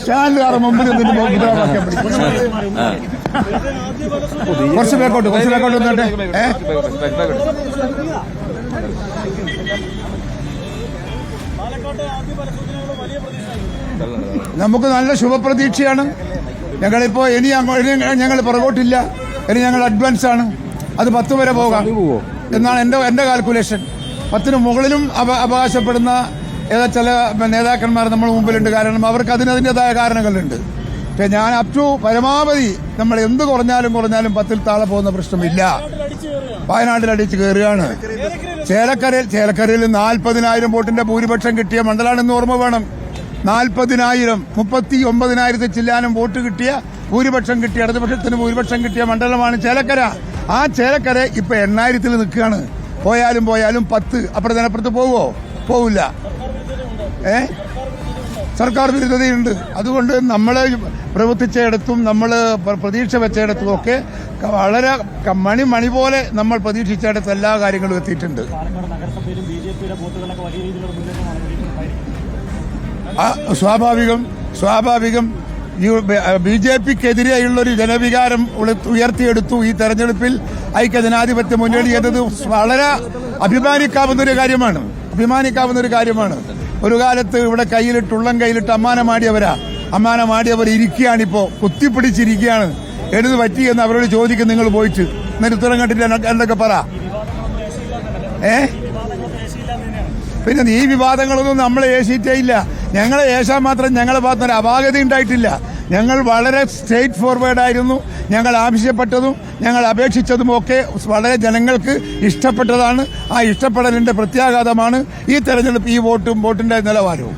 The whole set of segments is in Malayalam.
ചാനലുകാരുടെ മുമ്പിൽ കുറച്ച് ബേക്കോട്ട് വന്നോട്ടെ. നമുക്ക് നല്ല ശുഭപ്രതീക്ഷയാണ്. ഞങ്ങളിപ്പോ ഇനി ഞങ്ങൾ പുറകോട്ടില്ല. ഇനി ഞങ്ങൾ അഡ്വാൻസ് ആണ്. അത് 10 വരെ പോകാം എന്നാണ് എന്റെ കാൽക്കുലേഷൻ. 10 മുകളിലും അവകാശപ്പെടുന്ന ചില നേതാക്കന്മാർ നമ്മുടെ മുമ്പിലുണ്ട്. കാരണം അവർക്ക് അതിൻ്റെതായ കാരണങ്ങളുണ്ട്. പക്ഷെ ഞാൻ അപ് ടു പരമാവധി നമ്മൾ എന്ത് കുറഞ്ഞാലും 10-ൽ താഴെ പോകുന്ന പ്രശ്നമില്ല. വയനാട്ടിൽ അടിച്ച് കയറുകയാണ്. ചേലക്കരയിൽ 40,000 വോട്ടിന്റെ ഭൂരിപക്ഷം കിട്ടിയ മണ്ഡലമാണെന്ന് ഓർമ്മ വേണം. 40,000 39,000 ചില്ലാനും വോട്ട് കിട്ടിയ ഭൂരിപക്ഷം കിട്ടിയ ഇടതുപക്ഷത്തിന് ഭൂരിപക്ഷം കിട്ടിയ മണ്ഡലമാണ് ചേലക്കര. ആ ചേലക്കര ഇപ്പൊ 8,000-ൽ നിൽക്കുകയാണ്. പോയാലും 10 അപ്പുറത്ത് പോവില്ല. സർക്കാർ വിരുദ്ധതയുണ്ട്. അതുകൊണ്ട് നമ്മൾ പ്രവർത്തിച്ചയിടത്തും നമ്മൾ പ്രതീക്ഷ വെച്ചയിടത്തും ഒക്കെ വളരെ മണി പോലെ നമ്മൾ പ്രതീക്ഷിച്ചിടത്ത് എല്ലാ കാര്യങ്ങളും എത്തിയിട്ടുണ്ട്. സ്വാഭാവികം BJPക്കെതിരെയുള്ളൊരു ജനവികാരം ഉയർത്തിയെടുത്തു ഈ തെരഞ്ഞെടുപ്പിൽ ഐക്യജനാധിപത്യ മുന്നണി എന്നത് വളരെ അഭിമാനിക്കാവുന്ന ഒരു കാര്യമാണ്. ഒരു കാലത്ത് ഇവിടെ ഉള്ളം കയ്യിലിട്ട് അമ്മാനമാടിയവർ ഇരിക്കുകയാണിപ്പോ, കുത്തിപ്പിടിച്ചിരിക്കുകയാണ്. എഴുത് പറ്റിയെന്ന് അവരോട് ചോദിക്കും. നിങ്ങൾ പോയിട്ട് എന്നിട്ട് ഉത്തരം കണ്ടിട്ട് എന്തൊക്കെ പറ. പിന്നെ ഈ വിവാദങ്ങളൊന്നും നമ്മളെ ഏശിയിട്ടേ ഇല്ല. ഞങ്ങളെ ഏശാൻ മാത്രം ഞങ്ങളെ ഭാഗത്തൊരു അപാകത ഉണ്ടായിട്ടില്ല. ഞങ്ങൾ വളരെ സ്ട്രെയിറ്റ് ഫോർവേഡ് ആയിരുന്നു. ഞങ്ങൾ ആവശ്യപ്പെട്ടതും ഞങ്ങൾ അപേക്ഷിച്ചതും ഒക്കെ വളരെ ജനങ്ങൾക്ക് ഇഷ്ടപ്പെട്ടതാണ്. ആ ഇഷ്ടപ്പെടലിന്റെ പ്രത്യാഘാതമാണ് ഈ തെരഞ്ഞെടുപ്പ്, ഈ വോട്ടിന്റെ നിലവാരവും.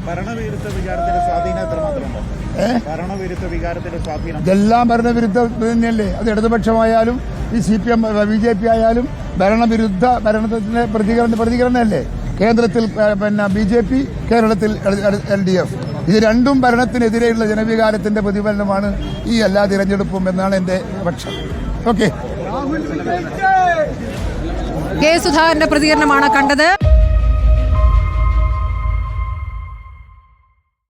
ഇതെല്ലാം ഭരണവിരുദ്ധ തന്നെയല്ലേ. അത് ഇടതുപക്ഷമായാലും ഈ CPM BJP ആയാലും ഭരണത്തിന്റെ പ്രതികരണമല്ലേ. കേന്ദ്രത്തിൽ BJP, കേരളത്തിൽ LDF. ഇത് രണ്ടും ഭരണത്തിനെതിരെയുള്ള ജനവികാരത്തിന്റെ പ്രതിഫലനമാണ് ഈ എല്ലാ തിരഞ്ഞെടുപ്പും എന്നാണ് എന്റെ പക്ഷം. ഓക്കെ, കെ സുധാകരന്റെ പ്രതികരണമാണ് കണ്ടത്.